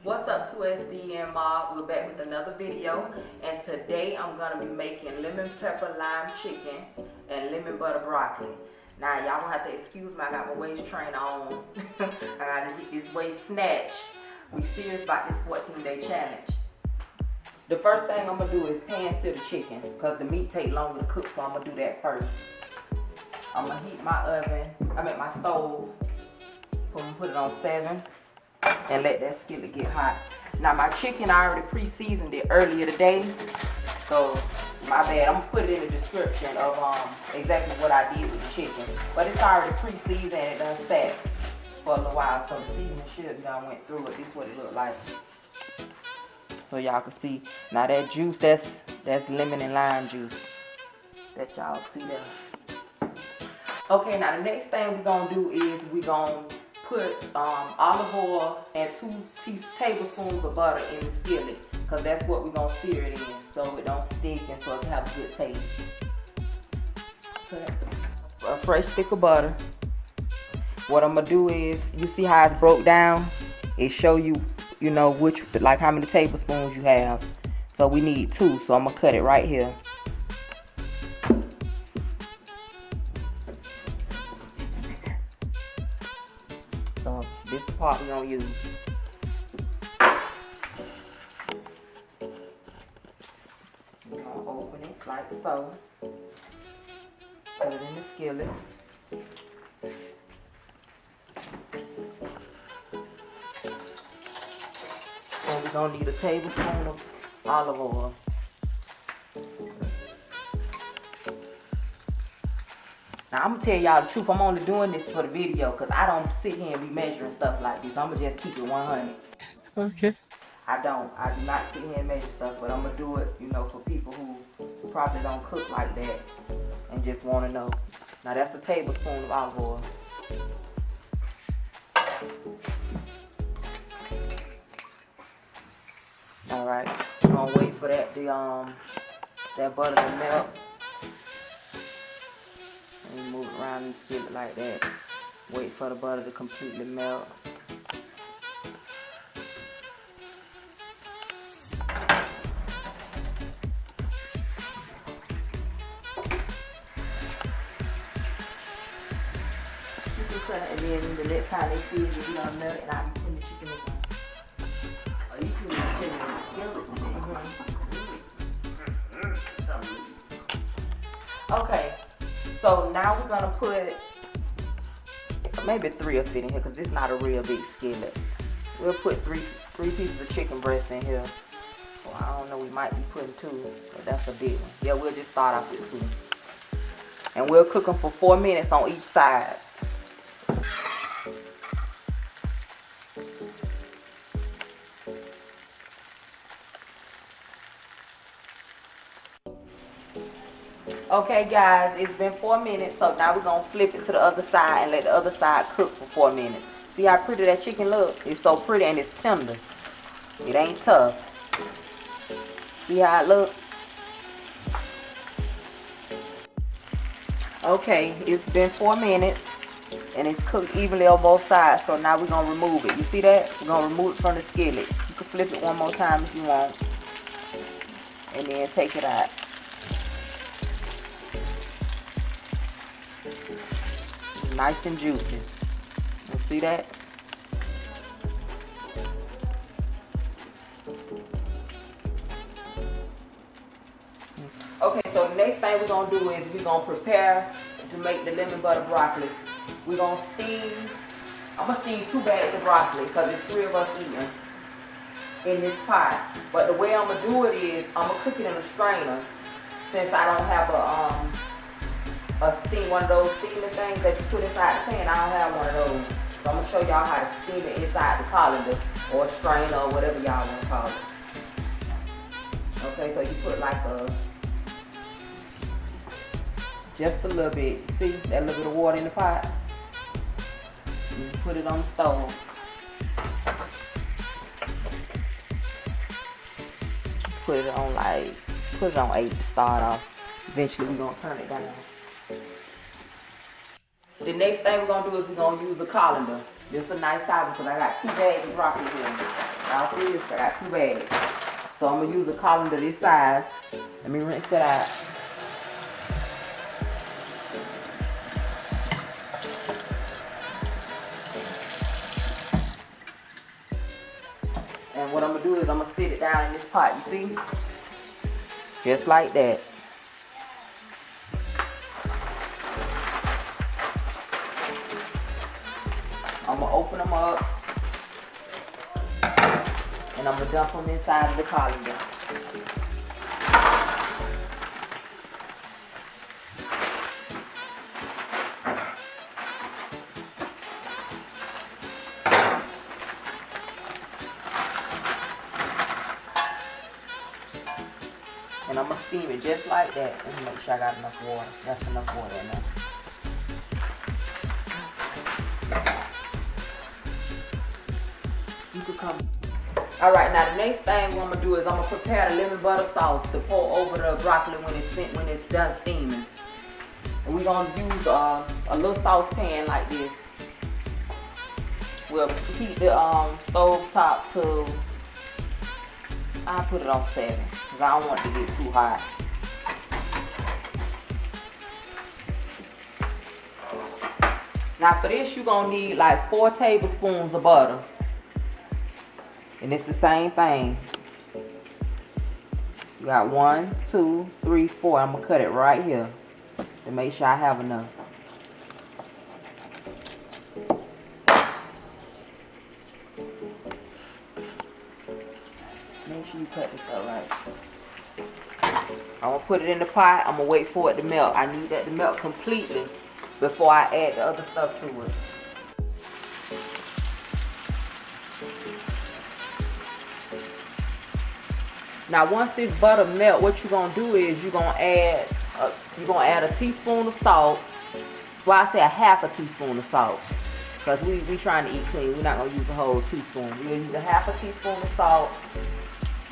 What's up, 2SD and Mob? We're back with another video, and today I'm gonna be making lemon pepper lime chicken and lemon butter broccoli. Now y'all gonna have to excuse me, I got my waist trainer on. I gotta get this waist snatched. We serious about this 14-day challenge. The first thing I'm gonna do is pan sear the chicken, because the meat take longer to cook, so I'm gonna do that first. I'm gonna heat my my stove. So I'm gonna put it on 7. And let that skillet get hot. Now my chicken, I already pre-seasoned it earlier today, so my bad. I'm gonna put it in the description of exactly what I did with the chicken. But it's already pre-seasoned and it done sat for a little while, so the seasoning should done went through it. This is what it looked like. So y'all can see. Now that juice, that's lemon and lime juice that y'all see there. Okay, now the next thing we're gonna do is we're gonna put olive oil and 2 tablespoons of butter in the skillet, because that's what we're going to sear it in, so it don't stick and so it can have a good taste. A fresh stick of butter. What I'm going to do is, you see how it's broke down? It show you, you know, like how many tablespoons you have. So we need 2, so I'm going to cut it right here. So this is the part we're going to use. We're going to open it like so. Put it in the skillet. And we're going to need a tablespoon of olive oil. Now, I'm going to tell y'all the truth. I'm only doing this for the video because I don't sit here and be measuring stuff like this. I'm going to just keep it 100. Okay. I do not sit here and measure stuff, but I'm going to do it, you know, for people who probably don't cook like that and just want to know. Now, that's a tablespoon of olive oil. All right. I'm going to wait for that butter to melt. And move it around and skillet it like that. Wait for the butter to completely melt. You can cut it, and then the next time they see it, you don't melt it, and I can put the chicken in. Or you can put it in the skillet. Okay. So now we're gonna put maybe 3 will fit in here because this is not a real big skillet. We'll put three pieces of chicken breast in here. Well, I don't know, we might be putting 2, but that's a big one. Yeah, we'll just start off with 2. And we'll cook them for 4 minutes on each side. Okay guys, it's been 4 minutes, so now we're going to flip it to the other side and let the other side cook for 4 minutes. See how pretty that chicken look? It's so pretty and it's tender. It ain't tough. See how it look? Okay, it's been 4 minutes and it's cooked evenly on both sides, so now we're going to remove it. You see that? We're going to remove it from the skillet. You can flip it one more time if you want. And then take it out. Nice and juicy. You see that? Okay, so the next thing we're going to do is we're going to prepare to make the lemon butter broccoli. We're going to steam, I'm going to steam 2 bags of broccoli because it's 3 of us eating. in this pot. But the way I'm gonna do it is I'm gonna cook it in a strainer, since I don't have one of those steaming things that you put inside the pan. I don't have one of those. So I'm gonna show y'all how to steam it inside the colander or strainer or whatever y'all want to call it. Okay, so you put like just a little bit. See that little bit of water in the pot? You put it on the stove. Put it on 8 to start off. Eventually we're gonna turn it down. The next thing we're gonna do is we're gonna use a colander. This is a nice size because I got 2 bags of broccoli here. Y'all see this? I got 2 bags. So I'm gonna use a colander this size. Let me rinse it out. And what I'm gonna do is I'm gonna sit it down in this pot, you see? Just like that. I'm gonna open them up and I'm gonna dump them inside of the colander. And I'm gonna steam it just like that. Let me make sure I got enough water. That's enough water in there. You could come. Alright, now the next thing I'm gonna do is I'm gonna prepare the lemon butter sauce to pour over the broccoli when it's done steaming. And we're gonna use a little saucepan like this. We'll heat the stove top to, I'll put it on 7 because I don't want it to get too hot. Now for this you're gonna need like 4 tablespoons of butter. And it's the same thing. You got 1, 2, 3, 4. I'm gonna cut it right here to make sure I have enough. Make sure you cut this up right. I'm gonna put it in the pot. I'm gonna wait for it to melt. I need that to melt completely before I add the other stuff to it. Now once this butter melt, what you're gonna do is you're gonna add a teaspoon of salt. Well, I say a half a teaspoon of salt, because we trying to eat clean. We're not gonna use a whole teaspoon. We're gonna use a half a teaspoon of salt,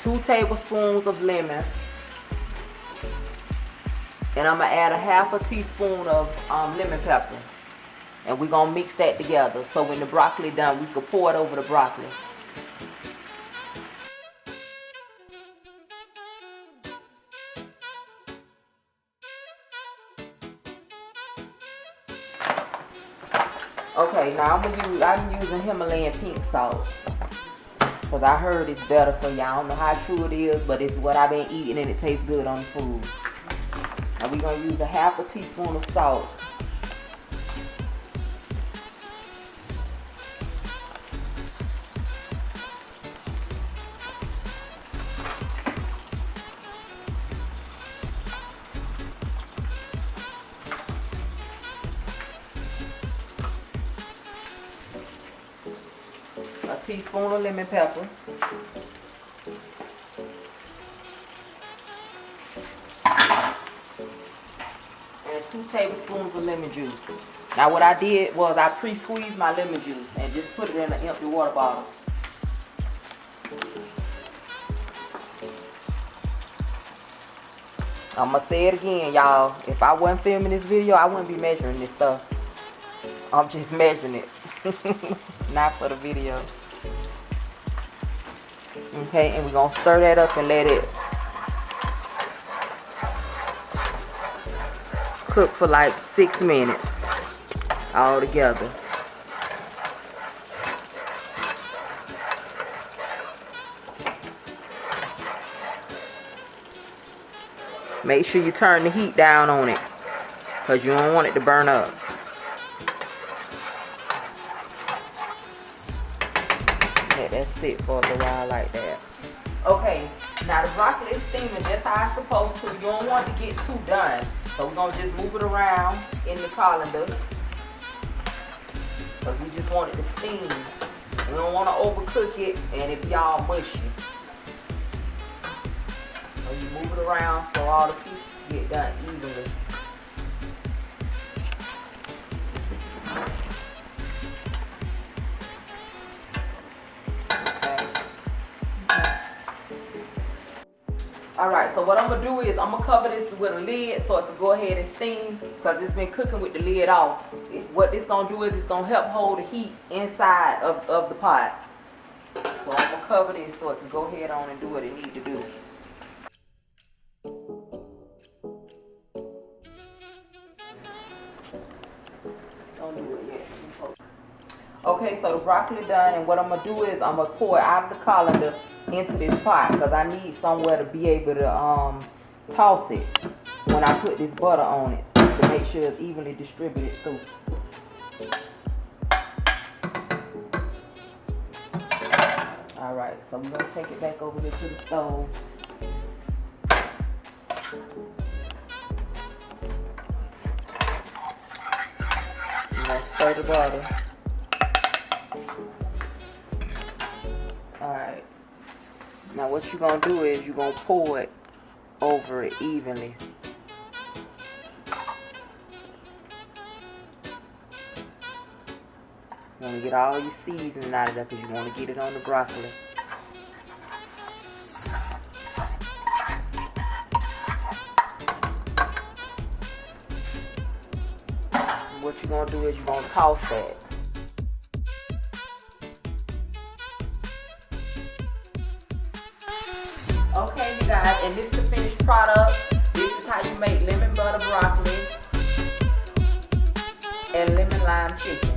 2 tablespoons of lemon, and I'm gonna add a half a teaspoon of lemon pepper, and we're gonna mix that together. So when the broccoli done, we can pour it over the broccoli. Okay, now I'm using Himalayan pink salt because I heard it's better for y'all. I don't know how true it is, but it's what I've been eating and it tastes good on the food. Now we're gonna use a half a teaspoon of salt. A teaspoon of lemon pepper. And 2 tablespoons of lemon juice. Now what I did was I pre-squeezed my lemon juice and just put it in an empty water bottle. I'm gonna say it again, y'all. If I wasn't filming this video, I wouldn't be measuring this stuff. I'm just measuring it. Not for the video. Okay, and we're gonna stir that up and let it cook for like 6 minutes all together. Make sure you turn the heat down on it because you don't want it to burn up. Let that sit for a little while like that. Okay, now the broccoli is steaming just how it's supposed to. You don't want to get too done. So we're going to just move it around in the colander. Because we just want it to steam. We don't want to overcook it and it be all mushy. So you move it around so all the pieces get done evenly. Alright, so what I'm going to do is I'm going to cover this with a lid so it can go ahead and steam because it's been cooking with the lid off. What it's going to do is it's going to help hold the heat inside of the pot. So I'm going to cover this so it can go ahead on and do what it needs to do. Don't do it yet. Okay, so the broccoli done, and what I'm going to do is I'm going to pour it out of the colander into this pot because I need somewhere to be able to toss it when I put this butter on it to make sure it's evenly distributed through. Alright, so we're going to take it back over here to the stove. I'm going to stir the butter. Alright, now what you're going to do is you're going to pour it over it evenly. You want to get all your seasoning out of that because you want to get it on the broccoli. What you're going to do is you're going to toss that. Okay, you guys, and this is the finished product. This is how you make lemon butter broccoli and lemon lime chicken.